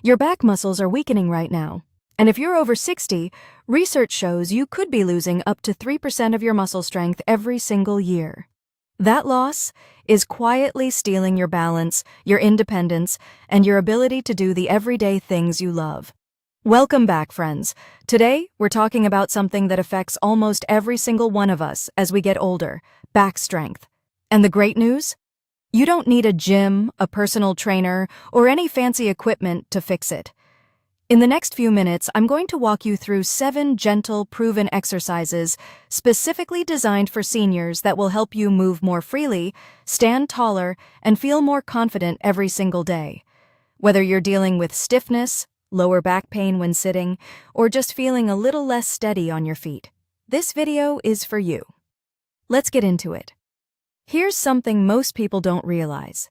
Your back muscles are weakening right now. And if you're over 60, research shows you could be losing up to 3% of your muscle strength every single year. That loss is quietly stealing your balance, your independence, and your ability to do the everyday things you love. Welcome back, friends. Today, we're talking about something that affects almost every single one of us as we get older: back strength. And the great news? You don't need a gym, a personal trainer, or any fancy equipment to fix it. In the next few minutes, I'm going to walk you through 7 gentle, proven exercises specifically designed for seniors that will help you move more freely, stand taller, and feel more confident every single day. Whether you're dealing with stiffness, lower back pain when sitting, or just feeling a little less steady on your feet, this video is for you. Let's get into it. Here's something most people don't realize.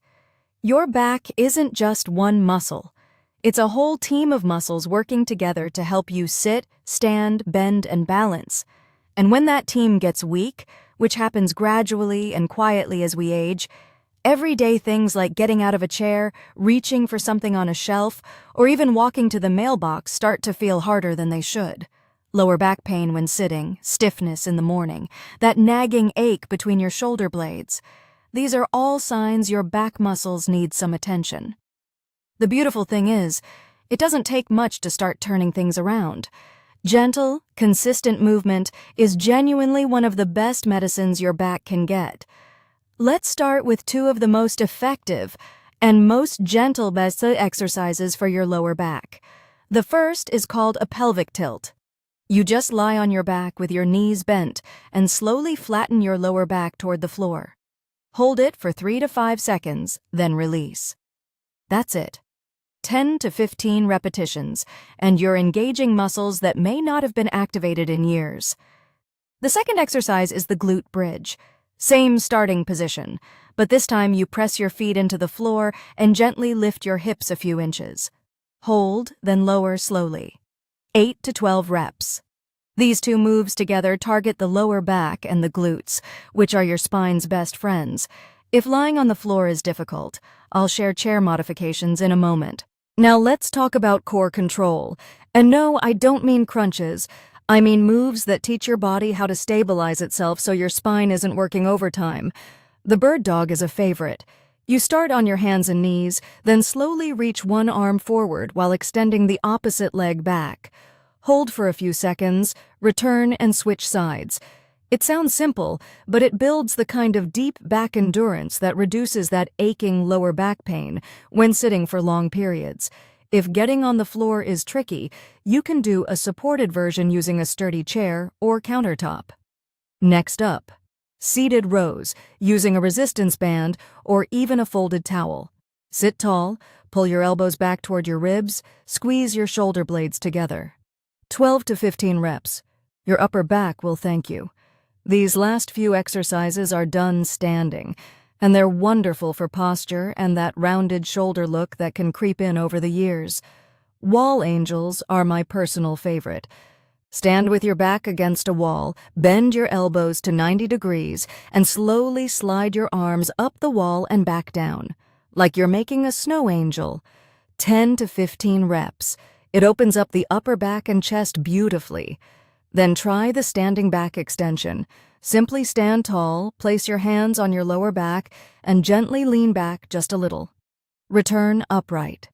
Your back isn't just one muscle. It's a whole team of muscles working together to help you sit, stand, bend, and balance. And when that team gets weak, which happens gradually and quietly as we age, everyday things like getting out of a chair, reaching for something on a shelf, or even walking to the mailbox start to feel harder than they should. Lower back pain when sitting, stiffness in the morning, that nagging ache between your shoulder blades. These are all signs your back muscles need some attention. The beautiful thing is, it doesn't take much to start turning things around. Gentle, consistent movement is genuinely one of the best medicines your back can get. Let's start with 2 of the most effective and most gentle best exercises for your lower back. The first is called a pelvic tilt. You just lie on your back with your knees bent and slowly flatten your lower back toward the floor. Hold it for 3 to 5 seconds, then release. That's it. 10 to 15 repetitions, and you're engaging muscles that may not have been activated in years. The second exercise is the glute bridge. Same starting position, but this time you press your feet into the floor and gently lift your hips a few inches. Hold, then lower slowly. 8 to 12 reps. These 2 moves together target the lower back and the glutes, which are your spine's best friends. If lying on the floor is difficult, I'll share chair modifications in a moment. Now let's talk about core control. And no, I don't mean crunches. I mean moves that teach your body how to stabilize itself so your spine isn't working overtime. The bird dog is a favorite. You start on your hands and knees, then slowly reach one arm forward while extending the opposite leg back. Hold for a few seconds, return, and switch sides. It sounds simple, but it builds the kind of deep back endurance that reduces that aching lower back pain when sitting for long periods. If getting on the floor is tricky, you can do a supported version using a sturdy chair or countertop. Next up, seated rows using a resistance band or even a folded towel. Sit tall, pull your elbows back toward your ribs, squeeze your shoulder blades together. 12 to 15 reps. Your upper back will thank you. These last few exercises are done standing, and they're wonderful for posture and that rounded shoulder look that can creep in over the years. Wall angels are my personal favorite. Stand with your back against a wall, bend your elbows to 90 degrees, and slowly slide your arms up the wall and back down, like you're making a snow angel. 10 to 15 reps. It opens up the upper back and chest beautifully. Then try the standing back extension. Simply stand tall, place your hands on your lower back, and gently lean back just a little. Return upright.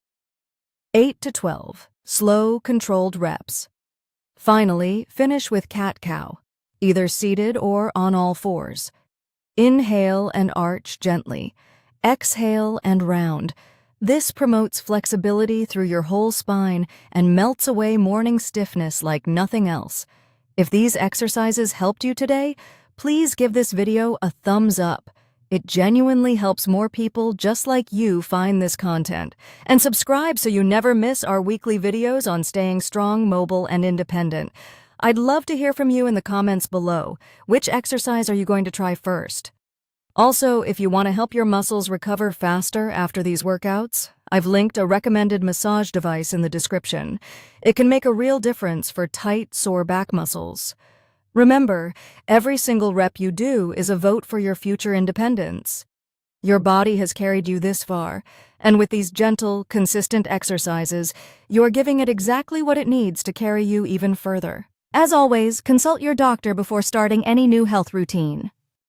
8 to 12. Slow, controlled reps. Finally, finish with cat-cow, either seated or on all fours. Inhale and arch gently. Exhale and round. This promotes flexibility through your whole spine and melts away morning stiffness like nothing else. If these exercises helped you today, please give this video a thumbs up. It genuinely helps more people just like you find this content. And subscribe so you never miss our weekly videos on staying strong, mobile, and independent. I'd love to hear from you in the comments below. Which exercise are you going to try first? Also, if you want to help your muscles recover faster after these workouts, I've linked a recommended massage device in the description. It can make a real difference for tight, sore back muscles. Remember, every single rep you do is a vote for your future independence. Your body has carried you this far, and with these gentle, consistent exercises, you're giving it exactly what it needs to carry you even further. As always, consult your doctor before starting any new health routine.